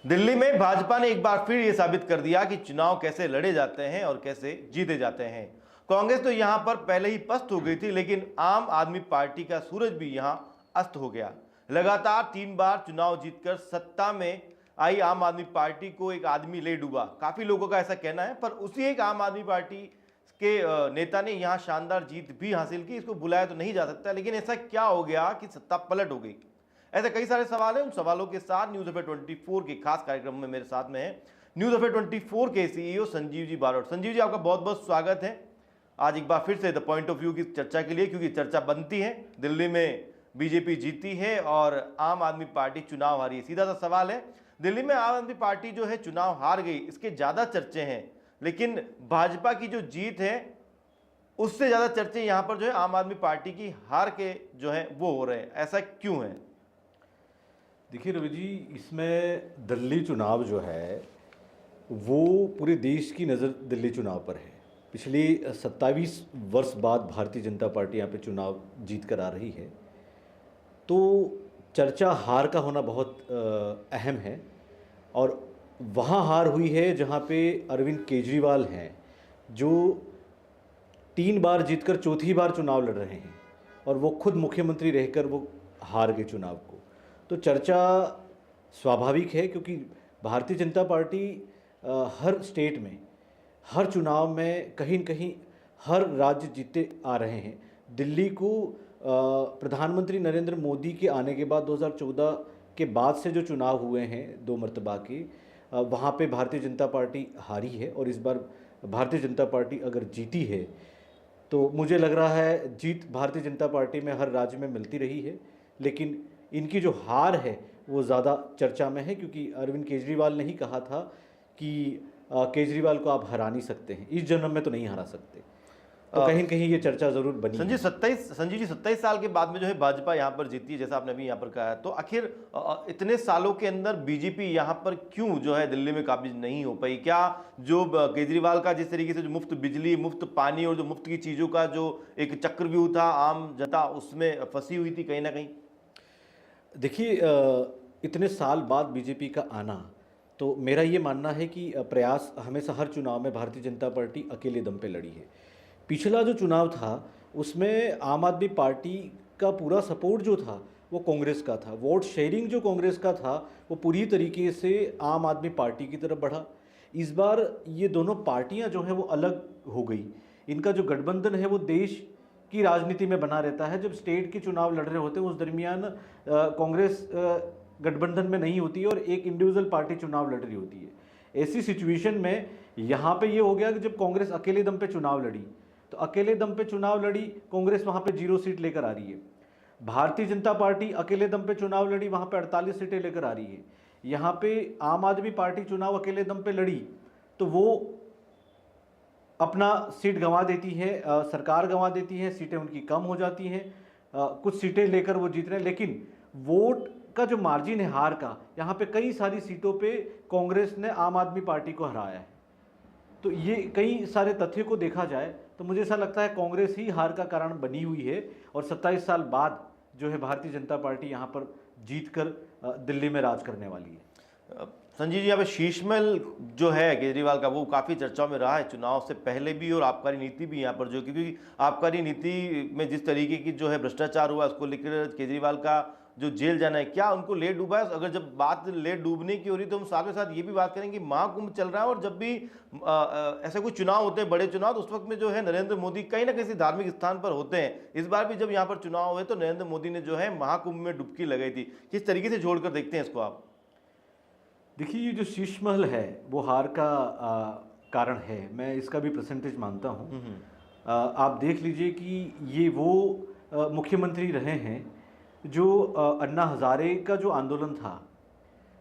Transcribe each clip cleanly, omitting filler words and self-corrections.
दिल्ली में भाजपा ने एक बार फिर यह साबित कर दिया कि चुनाव कैसे लड़े जाते हैं और कैसे जीते जाते हैं। कांग्रेस तो यहां पर पहले ही पस्त हो गई थी, लेकिन आम आदमी पार्टी का सूरज भी यहां अस्त हो गया। लगातार 3 बार चुनाव जीतकर सत्ता में आई आम आदमी पार्टी को एक आदमी ले डूबा। काफी लोगों का ऐसा कहना है, पर उसी एक आम आदमी पार्टी के नेता ने यहां शानदार जीत भी हासिल की। इसको बुलाया तो नहीं जा सकता, लेकिन ऐसा क्या हो गया कि सत्ता पलट हो गई? ऐसे कई सारे सवाल हैं। उन सवालों के साथ न्यूज अफेयर 24 के खास कार्यक्रम में मेरे साथ में है न्यूज अफेयर 24 के सीईओ संजीव जी बारोट। संजीव जी, आपका बहुत बहुत स्वागत है आज एक बार फिर से द पॉइंट ऑफ व्यू की चर्चा के लिए, क्योंकि चर्चा बनती है। दिल्ली में बीजेपी जीती है और आम आदमी पार्टी चुनाव हारी है। सीधा सा सवाल है, दिल्ली में आम आदमी पार्टी जो है चुनाव हार गई, इसके ज्यादा चर्चे हैं, लेकिन भाजपा की जो जीत है उससे ज्यादा चर्चे यहां पर जो है आम आदमी पार्टी की हार के जो है वो हो रहे हैं। ऐसा क्यों है? देखिए रवि जी, इसमें दिल्ली चुनाव जो है वो पूरे देश की नज़र दिल्ली चुनाव पर है। पिछले 27 वर्ष बाद भारतीय जनता पार्टी यहाँ पे चुनाव जीत कर आ रही है, तो चर्चा हार का होना बहुत अहम है। और वहाँ हार हुई है जहाँ पे अरविंद केजरीवाल हैं, जो 3 बार जीतकर चौथी बार चुनाव लड़ रहे हैं और वो खुद मुख्यमंत्री रहकर वो हार गए चुनाव को। तो चर्चा स्वाभाविक है, क्योंकि भारतीय जनता पार्टी हर स्टेट में, हर चुनाव में कहीं न कहीं हर राज्य जीतते आ रहे हैं। दिल्ली को प्रधानमंत्री नरेंद्र मोदी के आने के बाद 2014 के बाद से जो चुनाव हुए हैं 2 मरतबा के, वहाँ पे भारतीय जनता पार्टी हारी है। और इस बार भारतीय जनता पार्टी अगर जीती है तो मुझे लग रहा है जीत भारतीय जनता पार्टी में हर राज्य में मिलती रही है, लेकिन इनकी जो हार है वो ज़्यादा चर्चा में है, क्योंकि अरविंद केजरीवाल ने ही कहा था कि केजरीवाल को आप हरा नहीं सकते हैं, इस जन्म में तो नहीं हरा सकते। तो कहीं न कहीं ये चर्चा ज़रूर बनी है। संजीव जी, 27 साल के बाद में जो है भाजपा यहाँ पर जीती है, जैसा आपने अभी यहाँ पर कहा है, तो आखिर इतने सालों के अंदर बीजेपी यहाँ पर क्यों जो है दिल्ली में काबिज नहीं हो पाई? क्या जो केजरीवाल का जिस तरीके से जो मुफ्त बिजली, मुफ्त पानी और जो मुफ्त की चीज़ों का जो एक चक्रव्यूह था, आम जनता उसमें फंसी हुई थी कहीं ना कहीं? देखिए, इतने साल बाद बीजेपी का आना, तो मेरा ये मानना है कि प्रयास हमेशा हर चुनाव में भारतीय जनता पार्टी अकेले दम पे लड़ी है। पिछला जो चुनाव था उसमें आम आदमी पार्टी का पूरा सपोर्ट जो था वो कांग्रेस का था। वोट शेयरिंग जो कांग्रेस का था वो पूरी तरीके से आम आदमी पार्टी की तरफ बढ़ा। इस बार ये दोनों पार्टियां जो हैं वो अलग हो गई। इनका जो गठबंधन है वो देश की राजनीति में बना रहता है। जब स्टेट के चुनाव लड़ रहे होते हैं उस दरमियान कांग्रेस गठबंधन में नहीं होती और एक इंडिविजुअल पार्टी चुनाव लड़ रही होती है। ऐसी सिचुएशन में यहाँ पे ये हो गया कि जब कांग्रेस अकेले दम पे चुनाव लड़ी, तो अकेले दम पे चुनाव लड़ी कांग्रेस, वहाँ पे 0 सीट लेकर आ रही है। भारतीय जनता पार्टी अकेले दम पे चुनाव लड़ी, वहाँ पे 48 सीटें लेकर आ रही है। यहाँ पे आम आदमी पार्टी चुनाव अकेले दम पे लड़ी तो वो अपना सीट गंवा देती है, सरकार गंवा देती है, सीटें उनकी कम हो जाती हैं, कुछ सीटें लेकर वो जीत रहे हैं। लेकिन वोट का जो मार्जिन है हार का, यहाँ पे कई सारी सीटों पे कांग्रेस ने आम आदमी पार्टी को हराया है। तो ये कई सारे तथ्यों को देखा जाए तो मुझे ऐसा लगता है कांग्रेस ही हार का कारण बनी हुई है। और 27 साल बाद जो है भारतीय जनता पार्टी यहाँ पर जीतकर दिल्ली में राज करने वाली है। संजीव जी, यहाँ पे शीशमहल जो है केजरीवाल का वो काफ़ी चर्चाओं में रहा है चुनाव से पहले भी, और आबकारी नीति भी यहाँ पर जो, क्योंकि आबकारी नीति में जिस तरीके की जो है भ्रष्टाचार हुआ उसको लेकर केजरीवाल का जो जेल जाना है, क्या उनको ले डूबा है? अगर जब बात ले डूबने की हो रही तो हम साथ में साथ ये भी बात करेंगे, महाकुंभ चल रहा है और जब भी ऐसे कोई चुनाव होते हैं, बड़े चुनाव, तो उस वक्त में जो है नरेंद्र मोदी कहीं ना किसी धार्मिक स्थान पर होते हैं। इस बार भी जब यहाँ पर चुनाव हुए तो नरेंद्र मोदी ने जो है महाकुंभ में डुबकी लगाई थी। किस तरीके से जोड़कर देखते हैं इसको आप? देखिए, ये जो शीशमहल है वो हार का कारण है, मैं इसका भी परसेंटेज मानता हूँ। आप देख लीजिए कि ये वो मुख्यमंत्री रहे हैं जो अन्ना हजारे का जो आंदोलन था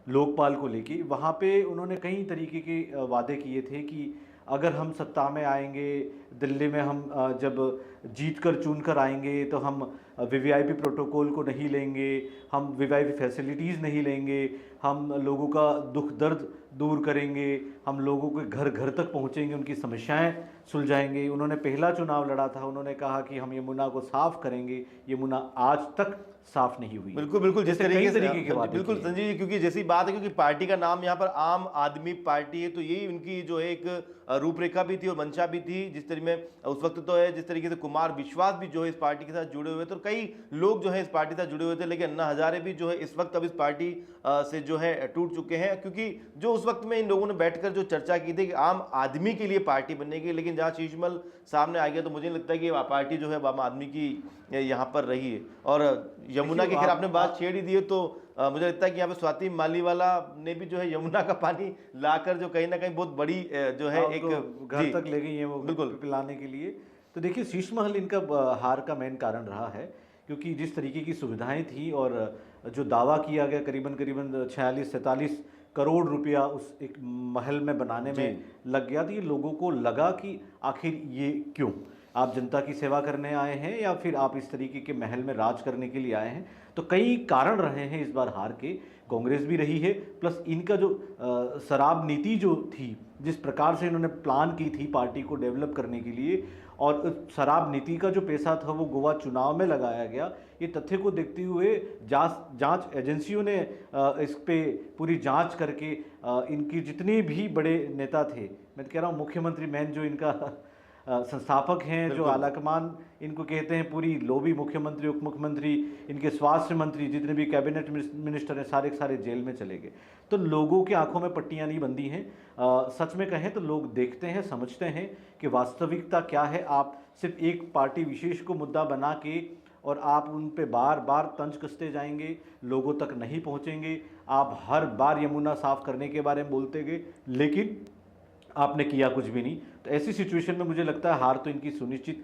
लोकपाल को लेके, वहाँ पे उन्होंने कई तरीके के वादे किए थे कि अगर हम सत्ता में आएंगे, दिल्ली में हम जब जीत कर चुन कर आएंगे तो हम वीवीआईपी प्रोटोकॉल को नहीं लेंगे, हम वीवीआईपी फैसिलिटीज़ नहीं लेंगे, हम लोगों का दुख दर्द दूर करेंगे, हम लोगों के घर घर तक पहुंचेंगे, उनकी समस्याएं सुलझाएंगे। उन्होंने पहला चुनाव लड़ा था, उन्होंने कहा कि हम यमुना को साफ करेंगे। यमुना आज तक साफ नहीं हुई। बिल्कुल बिल्कुल, जिस जैसे कई तरीके से तरीके की बातें बिल्कुल की हैं। संजीव जी, क्योंकि जैसी बात है, क्योंकि पार्टी का नाम यहाँ पर आम आदमी पार्टी है, तो यही उनकी जो है एक रूपरेखा भी थी और मंशा भी थी। जिस तरीके में उस वक्त तो है, जिस तरीके से कुमार विश्वास भी जो है इस पार्टी के साथ जुड़े हुए थे और कई लोग जो है इस पार्टी के साथ जुड़े हुए थे, लेकिन अन्ना हजारे भी जो है इस वक्त अब इस पार्टी से जो है टूट चुके हैं। क्योंकि जो उस वक्त में इन लोगों ने बैठकर जो चर्चा की थी कि आम आदमी के लिए पार्टी बनेगी, लेकिन जहाँ शीशमहल सामने आ गया तो मुझे नहीं लगता है कि पार्टी जो है आम आदमी की यहाँ पर रही है। और यमुना की खैर आपने बात छेड़ ही दी है, तो मुझे लगता है कि यहाँ पे स्वाति मालीवाला ने भी जो है यमुना का पानी लाकर जो कहीं ना कहीं बहुत बड़ी जो है एक घर तक ले गई है वो बिल्कुल पिलाने के लिए। तो देखिए, शीशमहल इनका हार का मेन कारण रहा है, क्योंकि जिस तरीके की सुविधाएं थी और जो दावा किया गया करीबन 46-47 करोड़ रुपया उस एक महल में बनाने में लग गया, तो ये लोगों को लगा कि आखिर ये क्यों, आप जनता की सेवा करने आए हैं या फिर आप इस तरीके के महल में राज करने के लिए आए हैं। तो कई कारण रहे हैं इस बार हार के। कांग्रेस भी रही है, प्लस इनका जो शराब नीति जो थी, जिस प्रकार से इन्होंने प्लान की थी पार्टी को डेवलप करने के लिए, और शराब नीति का जो पैसा था वो गोवा चुनाव में लगाया गया। ये तथ्य को देखते हुए जांच एजेंसियों ने इस पे पूरी जांच करके इनकी जितने भी बड़े नेता थे, मैं तो कह रहा हूँ मुख्यमंत्री मैन जो इनका संस्थापक हैं, जो आलाकमान इनको कहते हैं, पूरी लोबी, मुख्यमंत्री, उप मुख्यमंत्री, इनके स्वास्थ्य मंत्री, जितने भी कैबिनेट मिनिस्टर हैं, सारे के सारे जेल में चले गए। तो लोगों की आंखों में पट्टियां नहीं बंधी हैं। सच में कहें तो लोग देखते हैं, समझते हैं कि वास्तविकता क्या है। आप सिर्फ एक पार्टी विशेष को मुद्दा बना के और आप उन पे बार बार तंज कसते जाएंगे, लोगों तक नहीं पहुंचेंगे। आप हर बार यमुना साफ करने के बारे में बोलते गए, लेकिन आपने किया कुछ भी नहीं। तो ऐसी सिचुएशन में मुझे लगता है हार तो इनकी सुनिश्चित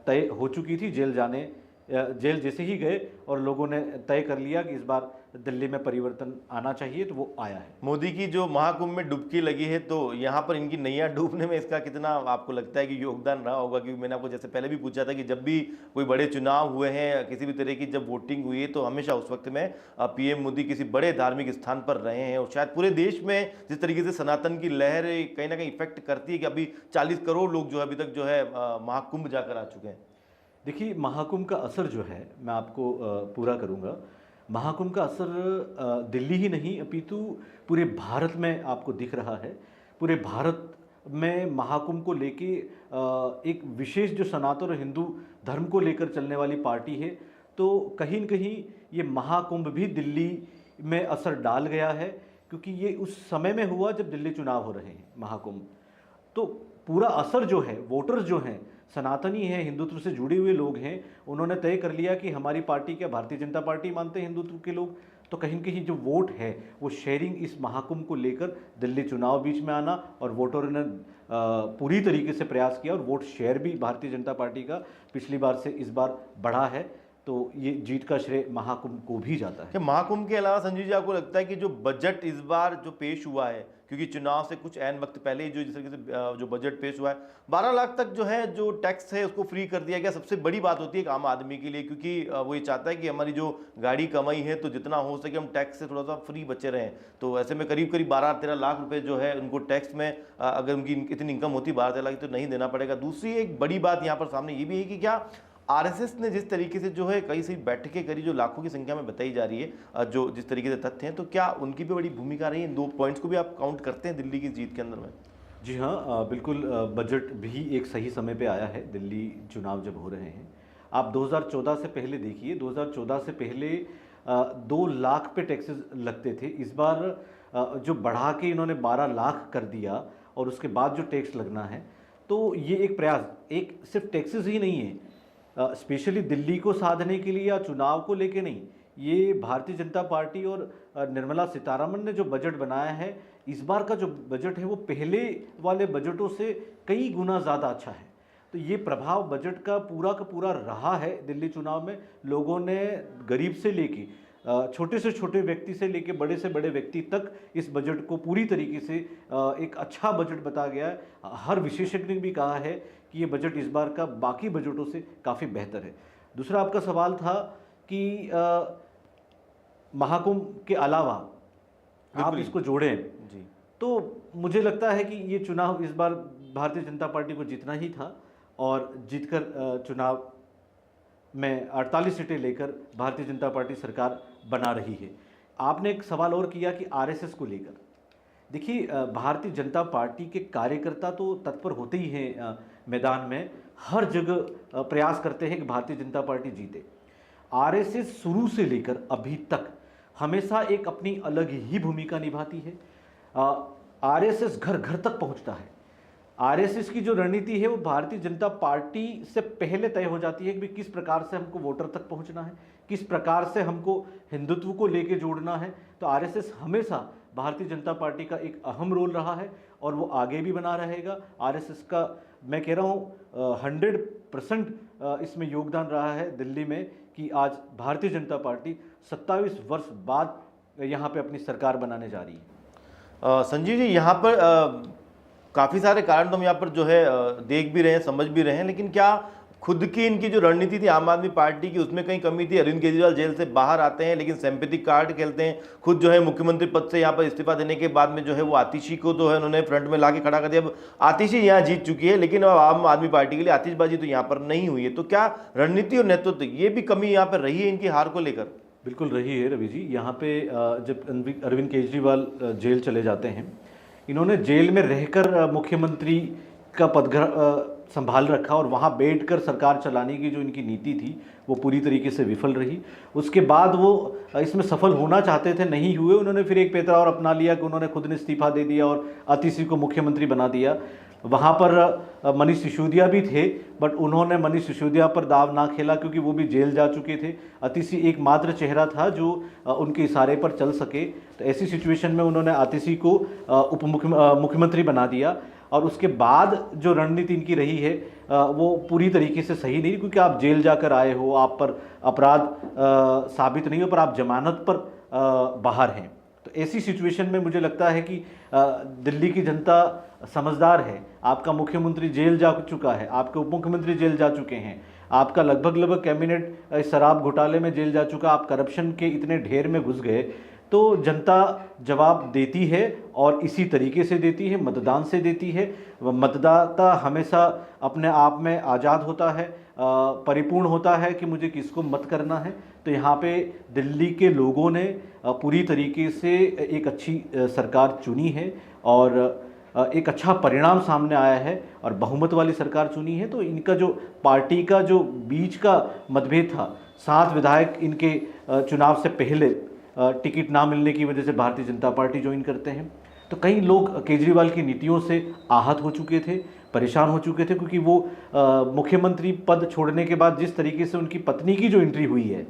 तय हो चुकी थी। जेल जैसे ही गए और लोगों ने तय कर लिया कि इस बार दिल्ली में परिवर्तन आना चाहिए, तो वो आया है। मोदी की जो महाकुंभ में डुबकी लगी है, तो यहाँ पर इनकी नैया डूबने में इसका कितना आपको लगता है कि योगदान रहा होगा? क्योंकि मैंने आपको जैसे पहले भी पूछा था कि जब भी कोई बड़े चुनाव हुए हैं, किसी भी तरह की जब वोटिंग हुई है, तो हमेशा उस वक्त में पीएम मोदी किसी बड़े धार्मिक स्थान पर रहे हैं। और शायद पूरे देश में जिस तरीके से सनातन की लहर कहीं ना कहीं इफेक्ट करती है कि अभी 40 करोड़ लोग जो है अभी तक जो है महाकुंभ जाकर आ चुके हैं। देखिए, महाकुंभ का असर जो है, मैं आपको पूरा करूंगा। महाकुंभ का असर दिल्ली ही नहीं अपितु पूरे भारत में आपको दिख रहा है। पूरे भारत में महाकुंभ को लेके एक विशेष जो सनातन और हिंदू धर्म को लेकर चलने वाली पार्टी है, तो कहीं न कहीं ये महाकुंभ भी दिल्ली में असर डाल गया है, क्योंकि ये उस समय में हुआ जब दिल्ली चुनाव हो रहे हैं, महाकुंभ। तो पूरा असर जो है, वोटर्स जो हैं, सनातनी हैं, हिंदुत्व से जुड़े हुए लोग हैं, उन्होंने तय कर लिया कि हमारी पार्टी क्या भारतीय जनता पार्टी मानते हैं हिंदुत्व के लोग। तो कहीं न कहीं जो वोट है वो शेयरिंग इस महाकुंभ को लेकर दिल्ली चुनाव बीच में आना, और वोटरों ने पूरी तरीके से प्रयास किया और वोट शेयर भी भारतीय जनता पार्टी का पिछली बार से इस बार बढ़ा है। तो ये जीत का श्रेय महाकुंभ को भी जाता है। महाकुंभ के अलावा संजीव जी, आपको लगता है कि जो बजट इस बार जो पेश हुआ है, क्योंकि चुनाव से कुछ ऐन वक्त पहले ही जो जिस तरीके से जो बजट पेश हुआ है, 12 लाख तक जो है जो टैक्स है उसको फ्री कर दिया गया, सबसे बड़ी बात होती है एक आम आदमी के लिए, क्योंकि वो ये चाहता है कि हमारी जो गाड़ी कमाई है तो जितना हो सके हम टैक्स से थोड़ा सा फ्री बचे रहें। तो ऐसे में करीब करीब 12-13 लाख रुपए जो है उनको टैक्स में, अगर उनकी इतनी इनकम होती 12-13 लाख, तो नहीं देना पड़ेगा। दूसरी एक बड़ी बात यहाँ पर सामने ये भी है कि क्या आरएसएस ने जिस तरीके से जो है कई सारी बैठकें करी, जो लाखों की संख्या में बताई जा रही है, जो जिस तरीके से तथ्य हैं, तो क्या उनकी भी बड़ी भूमिका रही है? इन 2 पॉइंट्स को भी आप काउंट करते हैं दिल्ली की जीत के अंदर में? जी हाँ, बिल्कुल। बजट भी एक सही समय पे आया है, दिल्ली चुनाव जब हो रहे हैं। आप 2014 से पहले देखिए, 2014 से पहले 2 लाख पे टैक्सेस लगते थे। इस बार जो बढ़ा के इन्होंने 12 लाख कर दिया, और उसके बाद जो टैक्स लगना है, तो ये एक प्रयास, एक सिर्फ टैक्सेस ही नहीं है, स्पेशली दिल्ली को साधने के लिए या चुनाव को लेके नहीं। ये भारतीय जनता पार्टी और निर्मला सीतारमण ने जो बजट बनाया है, इस बार का जो बजट है वो पहले वाले बजटों से कई गुना ज़्यादा अच्छा है। तो ये प्रभाव बजट का पूरा रहा है दिल्ली चुनाव में। लोगों ने गरीब से लेके छोटे से छोटे व्यक्ति से लेके बड़े से बड़े व्यक्ति तक इस बजट को पूरी तरीके से एक अच्छा बजट बताया गया है। हर विशेषज्ञ ने भी कहा है कि ये बजट इस बार का बाकी बजटों से काफ़ी बेहतर है। दूसरा आपका सवाल था कि महाकुंभ के अलावा आप इसको जोड़ें जी। तो मुझे लगता है कि ये चुनाव इस बार भारतीय जनता पार्टी को जीतना ही था और जीतकर चुनाव में 48 सीटें लेकर भारतीय जनता पार्टी सरकार बना रही है। आपने एक सवाल और किया कि आरएसएस को लेकर। देखिए, भारतीय जनता पार्टी के कार्यकर्ता तो तत्पर होते ही हैं मैदान में, हर जगह प्रयास करते हैं कि भारतीय जनता पार्टी जीते। आरएसएस शुरू से लेकर अभी तक हमेशा एक अपनी अलग ही भूमिका निभाती है। आरएसएस घर घर तक पहुंचता है। आरएसएस की जो रणनीति है वो भारतीय जनता पार्टी से पहले तय हो जाती है कि किस प्रकार से हमको वोटर तक पहुंचना है, किस प्रकार से हमको हिंदुत्व को लेके जोड़ना है। तो आरएसएस हमेशा भारतीय जनता पार्टी का एक अहम रोल रहा है और वो आगे भी बना रहेगा। आरएसएस का मैं कह रहा हूँ 100% इसमें योगदान रहा है दिल्ली में कि आज भारतीय जनता पार्टी 27 वर्ष बाद यहाँ पे अपनी सरकार बनाने जा रही है। संजीव जी, यहाँ पर काफ़ी सारे कारण तो हम यहाँ पर जो है देख भी रहे हैं, समझ भी रहे हैं, लेकिन क्या खुद की इनकी जो रणनीति थी आम आदमी पार्टी की, उसमें कहीं कमी थी? अरविंद केजरीवाल जेल से बाहर आते हैं लेकिन सिंपैथी कार्ड खेलते हैं। खुद जो है मुख्यमंत्री पद से यहाँ पर इस्तीफा देने के बाद में जो है वो आतिशी को तो है उन्होंने फ्रंट में ला के खड़ा कर दिया। अब आतिशी यहाँ जीत चुकी है लेकिन अब आम आदमी पार्टी के लिए आतिशबाजी तो यहाँ पर नहीं हुई है। तो क्या रणनीति और नेतृत्व ये भी कमी यहाँ पर रही है इनकी हार को लेकर? बिल्कुल रही है रवि जी। यहाँ पे जब अरविंद केजरीवाल जेल चले जाते हैं, इन्होंने जेल में रहकर मुख्यमंत्री का पदभार संभाल रखा और वहाँ बैठकर सरकार चलाने की जो इनकी नीति थी वो पूरी तरीके से विफल रही। उसके बाद वो इसमें सफल होना चाहते थे, नहीं हुए। उन्होंने फिर एक पैंतरा और अपना लिया कि उन्होंने खुद ने इस्तीफा दे दिया और आतिशी को मुख्यमंत्री बना दिया। वहाँ पर मनीष सिसोदिया भी थे, बट उन्होंने मनीष सिसोदिया पर दाव ना खेला क्योंकि वो भी जेल जा चुके थे। आतिशी एकमात्र चेहरा था जो उनके इशारे पर चल सके। तो ऐसी सिचुएशन में उन्होंने आतिशी को मुख्यमंत्री बना दिया। और उसके बाद जो रणनीति इनकी रही है वो पूरी तरीके से सही नहीं, क्योंकि आप जेल जाकर आए हो, आप पर अपराध साबित नहीं हो, पर आप जमानत पर बाहर हैं। तो ऐसी सिचुएशन में मुझे लगता है कि दिल्ली की जनता समझदार है। आपका मुख्यमंत्री जेल जा चुका है, आपके उप मुख्यमंत्री जेल जा चुके हैं, आपका लगभग कैबिनेट शराब घोटाले में जेल जा चुका, आप करप्शन के इतने ढेर में घुस गए। तो जनता जवाब देती है और इसी तरीके से देती है, मतदान से देती है। मतदाता हमेशा अपने आप में आज़ाद होता है, परिपूर्ण होता है कि मुझे किसको मत करना है। तो यहाँ पे दिल्ली के लोगों ने पूरी तरीके से एक अच्छी सरकार चुनी है और एक अच्छा परिणाम सामने आया है और बहुमत वाली सरकार चुनी है। तो इनका जो पार्टी का जो बीच का मतभेद था, 7 विधायक इनके चुनाव से पहले टिकट ना मिलने की वजह से भारतीय जनता पार्टी ज्वाइन करते हैं। तो कई लोग केजरीवाल की नीतियों से आहत हो चुके थे, परेशान हो चुके थे, क्योंकि वो मुख्यमंत्री पद छोड़ने के बाद जिस तरीके से उनकी पत्नी की जो एंट्री हुई है,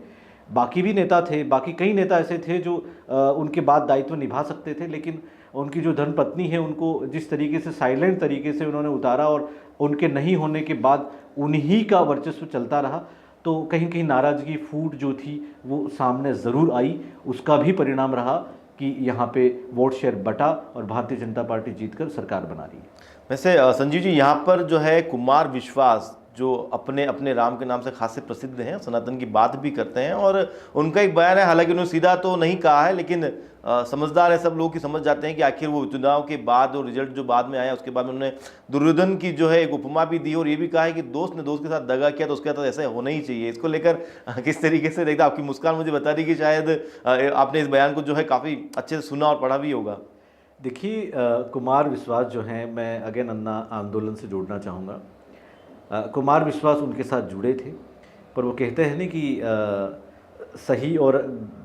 बाकी भी नेता थे, बाकी कई नेता ऐसे थे जो उनके बाद दायित्व निभा सकते थे, लेकिन उनकी जो धर्मपत्नी है उनको जिस तरीके से साइलेंट तरीके से उन्होंने उतारा और उनके नहीं होने के बाद उन्हीं का वर्चस्व चलता रहा। तो कहीं कहीं नाराज़गी, फूट जो थी वो सामने ज़रूर आई। उसका भी परिणाम रहा कि यहाँ पे वोट शेयर बटा और भारतीय जनता पार्टी जीतकर सरकार बना रही है। वैसे संजीव जी, यहाँ पर जो है कुमार विश्वास जो अपने अपने राम के नाम से खासे प्रसिद्ध हैं, सनातन की बात भी करते हैं और उनका एक बयान है, हालांकि उन्होंने सीधा तो नहीं कहा है लेकिन समझदार है, सब लोग की समझ जाते हैं कि आखिर वो चुनाव के बाद और रिजल्ट जो बाद में आया उसके बाद उन्होंने दुर्योधन की जो है एक उपमा भी दी और ये भी कहा है कि दोस्त ने दोस्त के साथ दगा किया तो उसके साथ ऐसा होना ही चाहिए। इसको लेकर किस तरीके से देखता? आपकी मुस्कान मुझे बता रही कि शायद आपने इस बयान को जो है काफ़ी अच्छे से सुना और पढ़ा भी होगा। देखिए, कुमार विश्वास जो हैं, मैं अगेन अन्ना आंदोलन से जोड़ना चाहूँगा। कुमार विश्वास उनके साथ जुड़े थे, पर वो कहते हैं ना कि सही और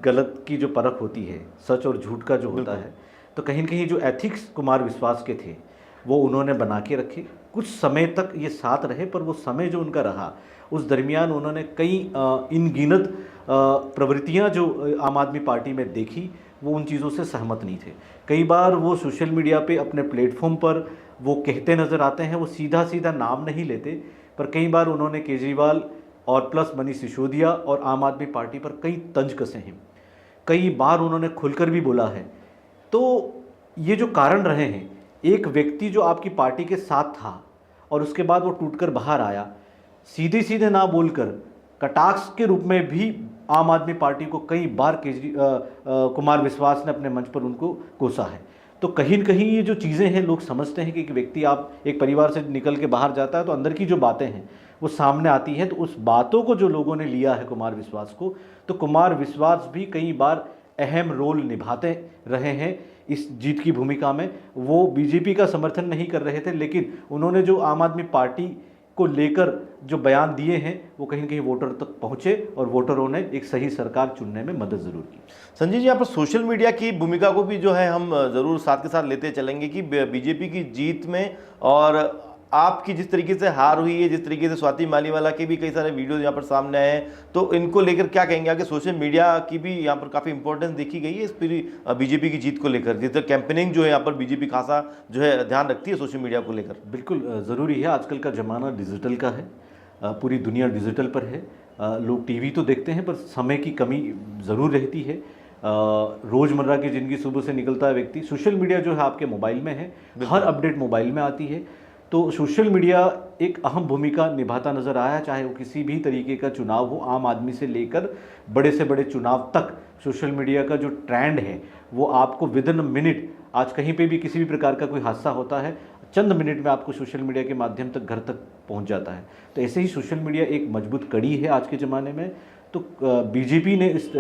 गलत की जो परख होती है, सच और झूठ का जो होता है, तो कहीं न कहीं जो एथिक्स कुमार विश्वास के थे वो उन्होंने बना के रखे। कुछ समय तक ये साथ रहे, पर वो समय जो उनका रहा उस दरमियान उन्होंने कई अनगिनत प्रवृत्तियाँ जो आम आदमी पार्टी में देखी, वो उन चीज़ों से सहमत नहीं थे। कई बार वो सोशल मीडिया पे अपने प्लेटफॉर्म पर वो कहते नज़र आते हैं, वो सीधा सीधा नाम नहीं लेते, पर कई बार उन्होंने केजरीवाल और प्लस मनीष सिसोदिया और आम आदमी पार्टी पर कई तंज कसे हैं, कई बार उन्होंने खुलकर भी बोला है। तो ये जो कारण रहे हैं, एक व्यक्ति जो आपकी पार्टी के साथ था और उसके बाद वो टूटकर बाहर आया, सीधे सीधे ना बोलकर कटाक्ष के रूप में भी आम आदमी पार्टी को कई बार कुमार विश्वास ने अपने मंच पर उनको कोसा है। तो कहीं न कहीं ये जो चीज़ें हैं, लोग समझते हैं कि एक व्यक्ति आप एक परिवार से निकल के बाहर जाता है तो अंदर की जो बातें हैं वो सामने आती हैं। तो उस बातों को जो लोगों ने लिया है कुमार विश्वास को, तो कुमार विश्वास भी कई बार अहम रोल निभाते रहे हैं इस जीत की भूमिका में। वो बीजेपी का समर्थन नहीं कर रहे थे, लेकिन उन्होंने जो आम आदमी पार्टी को लेकर जो बयान दिए हैं वो कहीं न कहीं वोटर तक पहुँचे और वोटरों ने एक सही सरकार चुनने में मदद ज़रूर की। संजय जी, यहाँ पर सोशल मीडिया की भूमिका को भी जो है हम ज़रूर साथ के साथ लेते चलेंगे कि बीजेपी की जीत में और आपकी जिस तरीके से हार हुई है, जिस तरीके से स्वाति मालीवाला के भी कई सारे वीडियोज यहाँ पर सामने आए हैं, तो इनको लेकर क्या कहेंगे आगे? सोशल मीडिया की भी यहाँ पर काफ़ी इंपॉर्टेंस देखी गई है इस पूरी बीजेपी की जीत को लेकर, जिस तरह कैंपेनिंग जो है यहाँ पर बीजेपी खासा जो है ध्यान रखती है सोशल मीडिया को लेकर। बिल्कुल ज़रूरी है, आजकल का ज़माना डिजिटल का है, पूरी दुनिया डिजिटल पर है। लोग टीवी तो देखते हैं पर समय की कमी ज़रूर रहती है। रोज़मर्रा की ज़िंदगी, सुबह से निकलता है व्यक्ति, सोशल मीडिया जो है आपके मोबाइल में है, हर अपडेट मोबाइल में आती है। तो सोशल मीडिया एक अहम भूमिका निभाता नज़र आया, चाहे वो किसी भी तरीके का चुनाव हो, आम आदमी से लेकर बड़े से बड़े चुनाव तक। सोशल मीडिया का जो ट्रेंड है वो आपको विदिन मिनट, आज कहीं पे भी किसी भी प्रकार का कोई हादसा होता है, चंद मिनट में आपको सोशल मीडिया के माध्यम तक घर तक पहुंच जाता है। तो ऐसे ही सोशल मीडिया एक मजबूत कड़ी है आज के ज़माने में। तो बीजेपी ने इस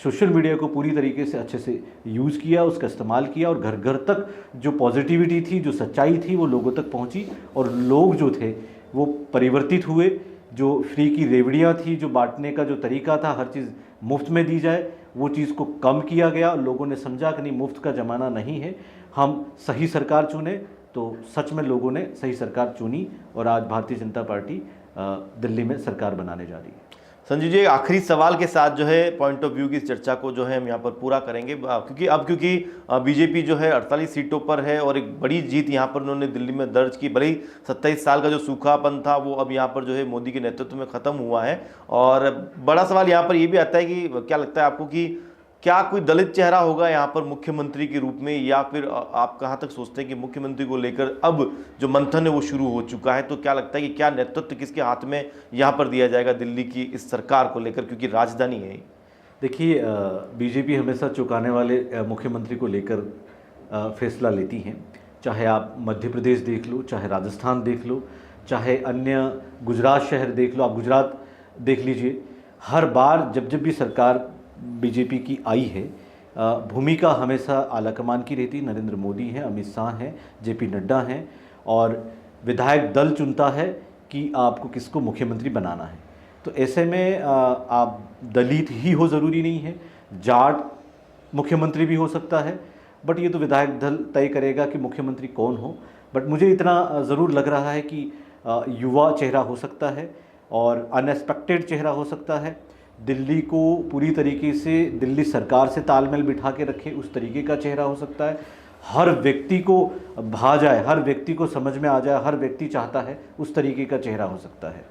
सोशल मीडिया को पूरी तरीके से अच्छे से यूज़ किया, उसका इस्तेमाल किया और घर घर तक जो पॉजिटिविटी थी, जो सच्चाई थी वो लोगों तक पहुंची और लोग जो थे वो परिवर्तित हुए। जो फ्री की रेवड़ियाँ थी, जो बांटने का जो तरीका था, हर चीज़ मुफ्त में दी जाए, वो चीज़ को कम किया गया। लोगों ने समझा कि नहीं, मुफ्त का ज़माना नहीं है, हम सही सरकार चुने। तो सच में लोगों ने सही सरकार चुनी और आज भारतीय जनता पार्टी दिल्ली में सरकार बनाने जा रही है। संजय जी, आखिरी सवाल के साथ जो है पॉइंट ऑफ व्यू की चर्चा को जो है हम यहाँ पर पूरा करेंगे, क्योंकि बीजेपी जो है 48 सीटों पर है और एक बड़ी जीत यहाँ पर उन्होंने दिल्ली में दर्ज की। भले ही 27 साल का जो सूखापन था वो अब यहाँ पर जो है मोदी के नेतृत्व में ख़त्म हुआ है। और बड़ा सवाल यहाँ पर ये भी आता है कि क्या लगता है आपको कि क्या कोई दलित चेहरा होगा यहाँ पर मुख्यमंत्री के रूप में, या फिर आप कहाँ तक सोचते हैं कि मुख्यमंत्री को लेकर अब जो मंथन है वो शुरू हो चुका है? तो क्या लगता है कि क्या नेतृत्व किसके हाथ में यहाँ पर दिया जाएगा दिल्ली की इस सरकार को लेकर, क्योंकि राजधानी है? देखिए, बीजेपी हमेशा चौंकाने वाले मुख्यमंत्री को लेकर फैसला लेती हैं। चाहे आप मध्य प्रदेश देख लो, चाहे राजस्थान देख लो, चाहे अन्य गुजरात शहर देख लो, आप गुजरात देख लीजिए। हर बार जब जब भी सरकार बीजेपी की आई है, भूमिका हमेशा आलाकमान की रहती। नरेंद्र मोदी हैं, अमित शाह हैं, जेपी नड्डा हैं और विधायक दल चुनता है कि आपको किसको मुख्यमंत्री बनाना है। तो ऐसे में आप दलित ही हो ज़रूरी नहीं है, जाट मुख्यमंत्री भी हो सकता है, बट ये तो विधायक दल तय करेगा कि मुख्यमंत्री कौन हो। बट मुझे इतना ज़रूर लग रहा है कि युवा चेहरा हो सकता है और अनएक्सपेक्टेड चेहरा हो सकता है। दिल्ली को पूरी तरीके से दिल्ली सरकार से तालमेल बिठा के रखे उस तरीके का चेहरा हो सकता है। हर व्यक्ति को भा जाए, हर व्यक्ति को समझ में आ जाए, हर व्यक्ति चाहता है उस तरीके का चेहरा हो सकता है।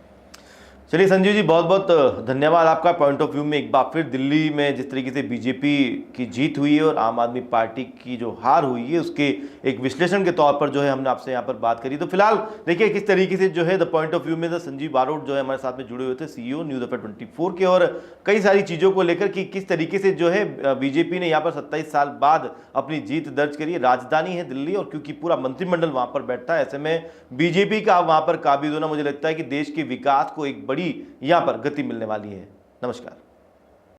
चलिए संजीव जी, बहुत बहुत धन्यवाद आपका। पॉइंट ऑफ व्यू में एक बार फिर दिल्ली में जिस तरीके से बीजेपी की जीत हुई है और आम आदमी पार्टी की जो हार हुई है उसके एक विश्लेषण के तौर पर जो है हमने आपसे यहाँ पर बात करी। तो फिलहाल देखिए किस तरीके से जो है द पॉइंट ऑफ व्यू में द संजीव बारोट जो है हमारे साथ में जुड़े हुए थे, CEO न्यूज़ अफेयर 24 के, और कई सारी चीज़ों को लेकर कि किस तरीके से जो है बीजेपी ने यहाँ पर 27 साल बाद अपनी जीत दर्ज करी है। राजधानी है दिल्ली और क्योंकि पूरा मंत्रिमंडल वहाँ पर बैठता है, ऐसे में बीजेपी का वहाँ पर काबिज होना मुझे लगता है कि देश के विकास को एक बड़ी यहाँ पर गति मिलने वाली है। नमस्कार।